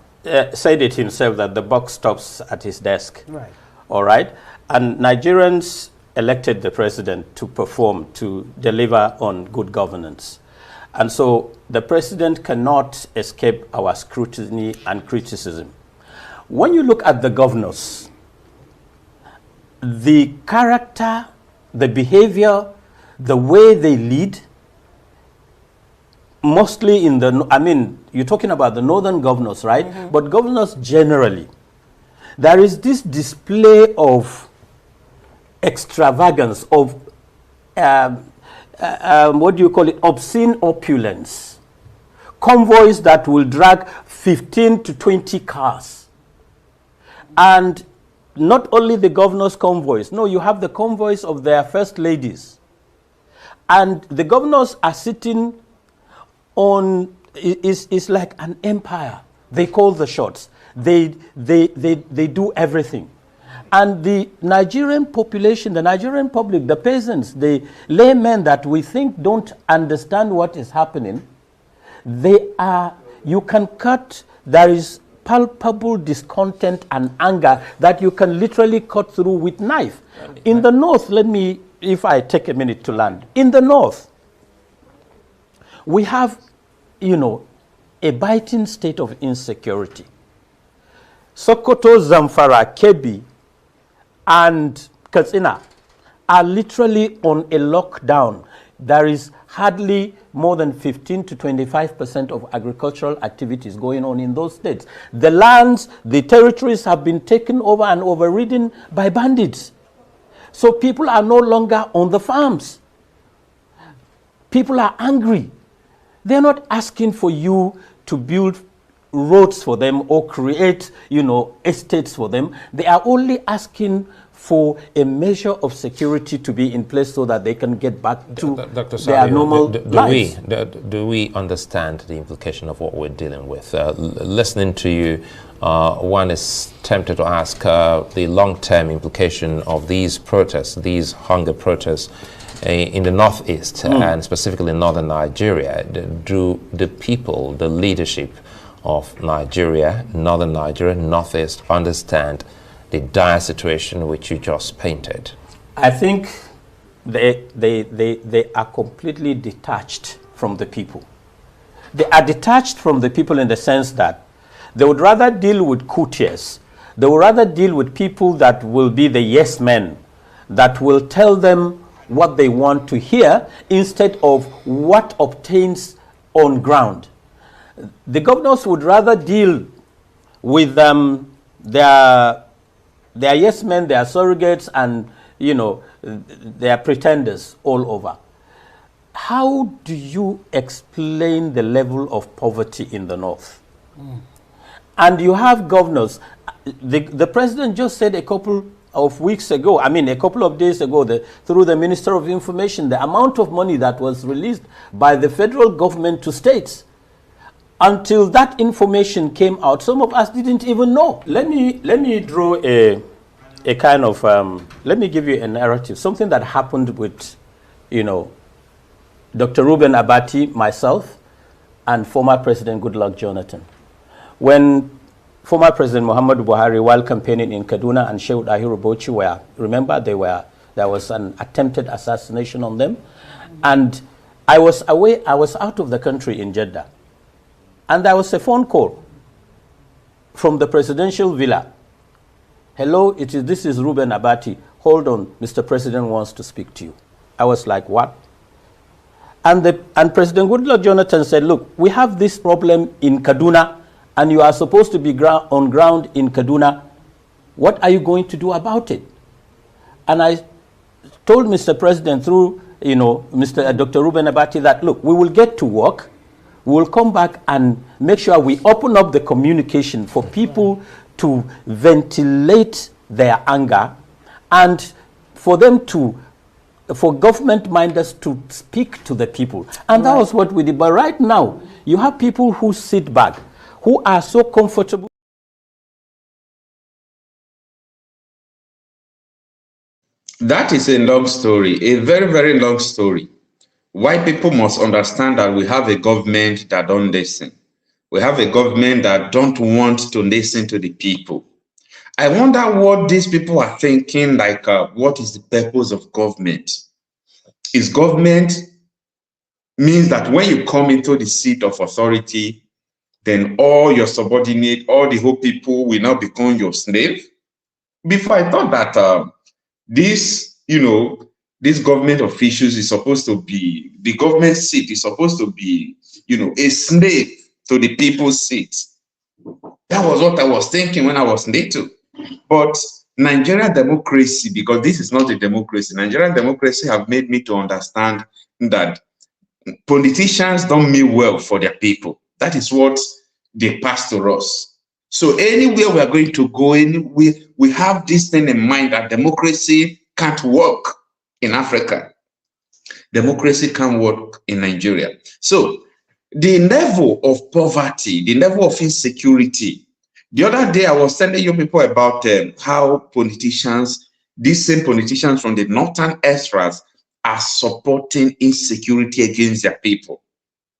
said it himself that the buck stops at his desk. Right. All right. And Nigerians elected the president to perform, to deliver on good governance. And so the president cannot escape our scrutiny and criticism. When you look at the governors, the character, the behavior, the way they lead, mostly in the, I mean, you're talking about the northern governors, right? Mm-hmm. But governors generally, there is this display of extravagance, of, what do you call it, obscene opulence. Convoys that will drag 15 to 20 cars. And not only the governor's convoys, no, you have the convoys of their first ladies. And the governors are sitting on, it's like an empire. They call the shots. They do everything. And the Nigerian population, the Nigerian public, the peasants, the laymen that we think don't understand what is happening, they are, you can cut, there is palpable discontent and anger that you can literally cut through with knife. In the north, let me, if I take a minute to land. In the north, we have, you know, a biting state of insecurity. Sokoto, Zamfara, Kebbi, and Katsina are literally on a lockdown. There is hardly more than 15 to 25% of agricultural activities going on in those states. The lands, the territories have been taken over and overridden by bandits. So people are no longer on the farms. People are angry. They're not asking for you to build roads for them or create, you know, estates for them. They are only asking for a measure of security to be in place so that they can get back to their normal lives. Do we understand the implication of what we're dealing with? Listening to you, one is tempted to ask the long-term implication of these protests, these hunger protests in the northeast and specifically in northern Nigeria. Do the people, the leadership of Nigeria, northern Nigeria, northeast, understand the dire situation which you just painted? I think they are completely detached from the people. They are detached from the people in the sense that they would rather deal with courtiers. They would rather deal with people that will be the yes men, that will tell them what they want to hear instead of what obtains on ground. The governors would rather deal with their yes men, their surrogates, and, you know, their pretenders all over. How do you explain the level of poverty in the north? And you have governors. The president just said a couple of weeks ago, I mean a couple of days ago, through the Minister of Information, the amount of money that was released by the federal government to states. Until that information came out, some of us didn't even know. Let me draw a kind of, let me give you a narrative, something that happened with, you know, Dr. Reuben Abati, myself, and former President Goodluck Jonathan. When former President Muhammadu Buhari, while campaigning in Kaduna, and Shehu Dahiru Bauchi were, remember, there was an attempted assassination on them. And I was away, I was out of the country in Jeddah. And there was a phone call from the presidential villa. Hello, this is Reuben Abati. Hold on, Mr. President wants to speak to you. I was like, what? And President Goodluck Jonathan said, look, we have this problem in Kaduna, and you are supposed to be on ground in Kaduna. What are you going to do about it? And I told Mr. President through, you know, Dr. Reuben Abati that, look, we will get to work. We will come back and make sure we open up the communication for people to ventilate their anger and for them to, for government minders to speak to the people. And that was what we did. But right now, you have people who sit back, who are so comfortable. That is a long story, a very, very long story. Why people must understand that we have a government that don't listen. We have a government that don't want to listen to the people. I wonder what these people are thinking, like, what is the purpose of government? Is government means that when you come into the seat of authority, then all your subordinate, all the whole people will now become your slave? Before I thought that this these government officials is supposed to be, the government seat is supposed to be, you know, a slave to the people's seat. That was what I was thinking when I was little. But Nigerian democracy, because this is not a democracy, Nigerian democracy have made me to understand that politicians don't mean well for their people. That is what they pass to us. So anywhere we are going to go, anywhere, we have this thing in mind that democracy can't work in Africa. Democracy can't work in Nigeria. So the level of poverty, the level of insecurity. The other day I was telling you people about how politicians, these same politicians from the northern extras, are supporting insecurity against their people.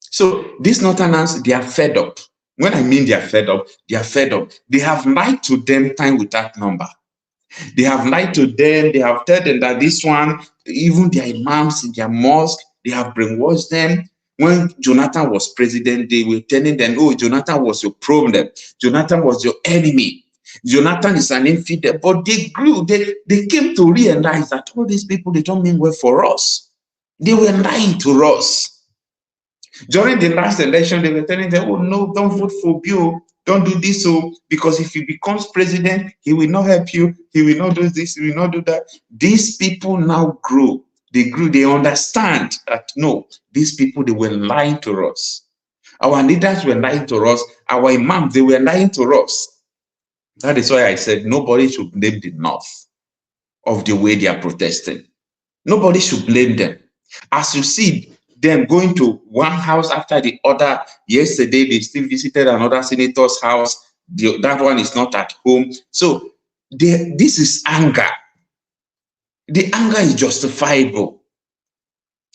So these northerners, they are fed up. When I mean they are fed up, they are fed up. They have lied to them time without number. They have lied to them. They have told them that this one, even their imams in their mosque, they have brainwashed them. When Jonathan was president, they were telling them, oh, Jonathan was your problem. Jonathan was your enemy. Jonathan is an infidel. But they grew. They came to realize that all these people, they don't mean well for us. They were lying to us. During the last election, they were telling them, oh, no, don't vote for Bill. Don't do this, because if he becomes president, he will not help you. He will not do this. He will not do that. These people now grow. They grew. They understand that, no, these people, they were lying to us. Our leaders were lying to us. Our imams, they were lying to us. That is why I said nobody should blame the North of the way they are protesting. Nobody should blame them. As you see them going to one house after the other, yesterday they still visited another senator's house. That one is not at home. So this is anger. The anger is justifiable.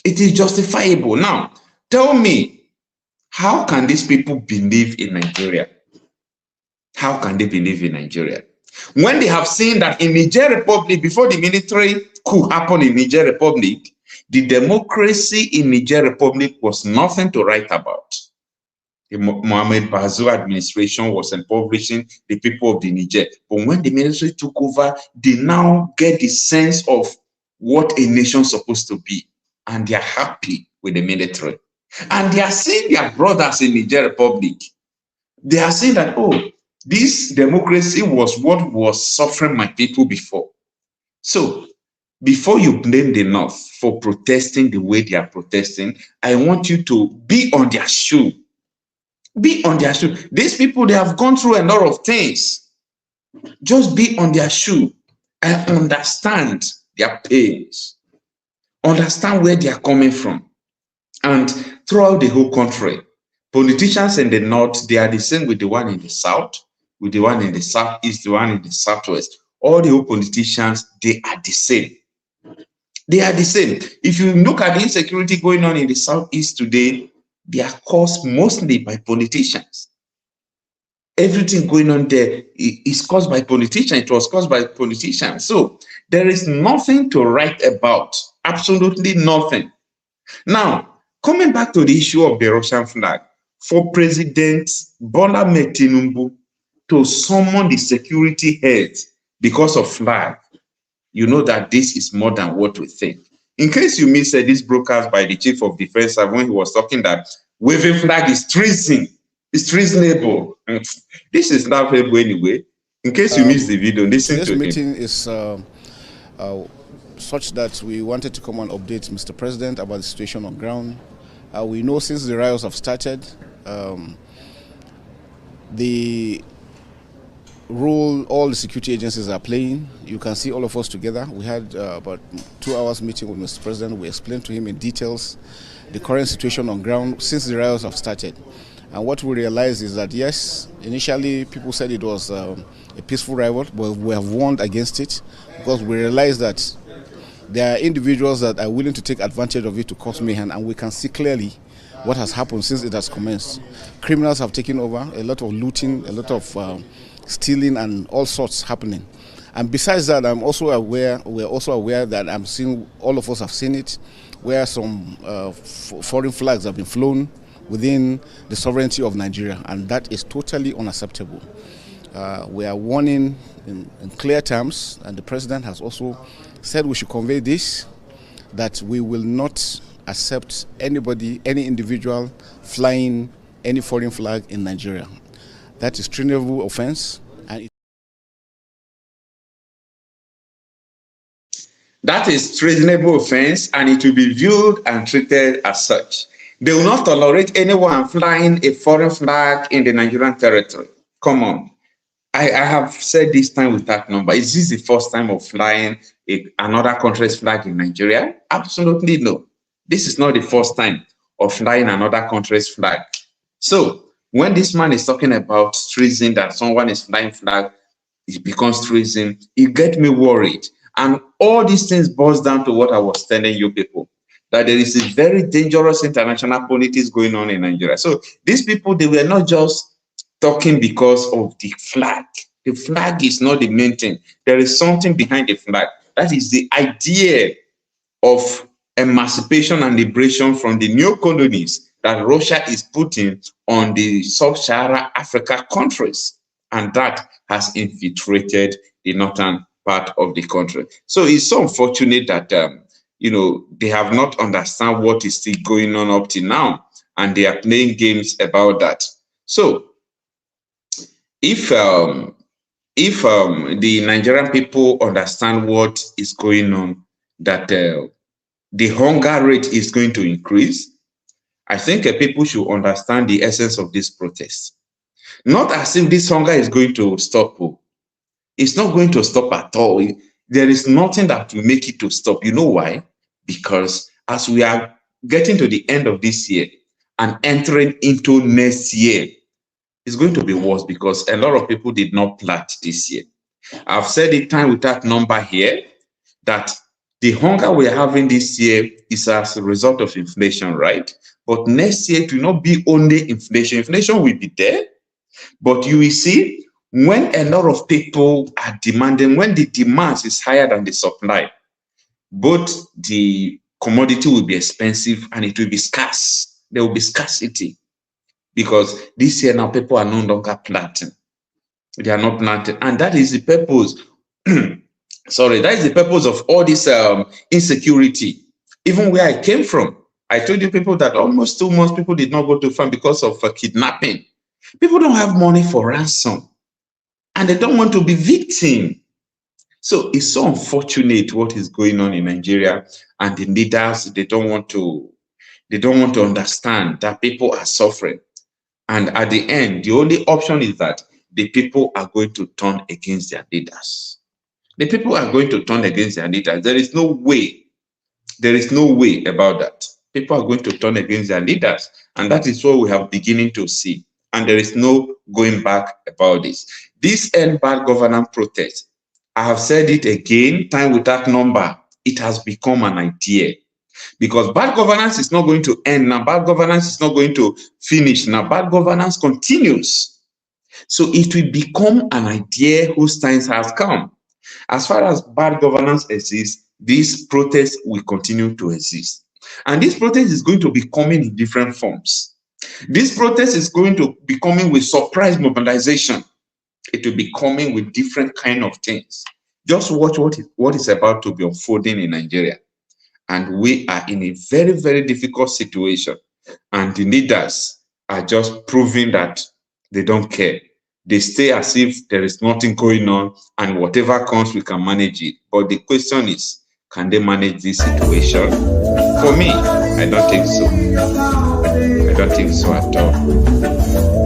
It is justifiable. Now, tell me, how can these people believe in Nigeria? How can they believe in Nigeria? When they have seen that in Niger Republic, before the military coup happened in Niger Republic, the democracy in Niger Republic was nothing to write about. The Mohamed Bazoum administration was impoverishing the people of the Niger. But when the military took over, they now get the sense of what a nation is supposed to be. And they are happy with the military. And they are seeing their brothers in Niger Republic. They are saying that, oh, this democracy was what was suffering my people before. So, before you blame the North for protesting the way they are protesting, I want you to be on their shoe. Be on their shoe. These people, they have gone through a lot of things. Just be on their shoe and understand their pains. Understand where they are coming from. And throughout the whole country, politicians in the North, they are the same with the one in the South, with the one in the Southeast, the one in the Southwest. All the whole politicians, they are the same. They are the same. If you look at the insecurity going on in the Southeast today, they are caused mostly by politicians. Everything going on there is caused by politicians. It was caused by politicians. So there is nothing to write about. Absolutely nothing. Now, coming back to the issue of the Russian flag, for President Bola Ahmed Tinubu to summon the security heads because of flag, you know that this is more than what we think. In case you missed this broadcast by the Chief of Defense when he was talking that waving flag is treason, it's treasonable. This is laughable anyway. In case you missed the video, listen to him. This meeting is such that we wanted to come and update Mr. President about the situation on ground. We know since the riots have started, the role all the security agencies are playing. You can see all of us together. We had about 2 hours meeting with Mr. President. We explained to him in details the current situation on ground since the riots have started. And what we realized is that, yes, initially people said it was a peaceful riot, but we have warned against it because we realized that there are individuals that are willing to take advantage of it to cause mayhem, and we can see clearly what has happened since it has commenced. Criminals have taken over, a lot of looting, a lot of stealing and all sorts happening. And besides that, we're also aware that I'm seeing, all of us have seen it, where some foreign flags have been flown within the sovereignty of Nigeria, and that is totally unacceptable. We are warning in clear terms, and the President has also said we should convey this, that we will not accept anybody, any individual flying any foreign flag in Nigeria. That is treasonable offense. That is treasonable offense, and it will be viewed and treated as such. They will not tolerate anyone flying a foreign flag in the Nigerian territory. Come on. I have said this time without number. Is this the first time of flying another country's flag in Nigeria? Absolutely no. This is not the first time of flying another country's flag. So when this man is talking about treason, that someone is flying flag, it becomes treason, it gets me worried. And all these things boils down to what I was telling you people, that there is a very dangerous international politics going on in Nigeria. So these people, they were not just talking because of the flag. The flag is not the main thing. There is something behind the flag. That is the idea of emancipation and liberation from the new colonies that Russia is putting on the sub-Saharan Africa countries. And that has infiltrated the northern part of the country. So it's so unfortunate that, they have not understand what is still going on up to now, and they are playing games about that. So if the Nigerian people understand what is going on, that the hunger rate is going to increase, I think people should understand the essence of this protest. Not as if this hunger is going to stop. It's not going to stop at all. There is nothing that will make it to stop. You know why? Because as we are getting to the end of this year and entering into next year, it's going to be worse because a lot of people did not plant this year. I've said it time without number here that the hunger we're having this year is as a result of inflation, right? But next year it will not be only inflation. Inflation will be there, but you will see when a lot of people are demanding, when the demand is higher than the supply, both the commodity will be expensive and it will be scarce. There will be scarcity because this year now people are no longer planting. They are not planting. And that is the purpose. Sorry, that is the purpose of all this insecurity. Even where I came from, I told you people that almost 2 months people did not go to farm because of kidnapping. People don't have money for ransom. And they don't want to be victim. So it's so unfortunate what is going on in Nigeria, and the leaders, they don't want to understand that people are suffering. And at the end, the only option is that the people are going to turn against their leaders. The people are going to turn against their leaders. There is no way. There is no way about that. People are going to turn against their leaders. And that is what we are beginning to see. And there is no going back about this. This end bad governance protest, I have said it again, time without number, it has become an idea. Because bad governance is not going to end now. Bad governance is not going to finish now. Bad governance continues. So it will become an idea whose time has come. As far as bad governance exists, this protest will continue to exist. And this protest is going to be coming in different forms. This protest is going to be coming with surprise mobilization. It will be coming with different kind of things. Just watch what is about to be unfolding in Nigeria. And we are in a very, very difficult situation. And the leaders are just proving that they don't care. They stay as if there is nothing going on, and whatever comes, we can manage it. But the question is, can they manage this situation? For me, I don't think so. I don't think so at all.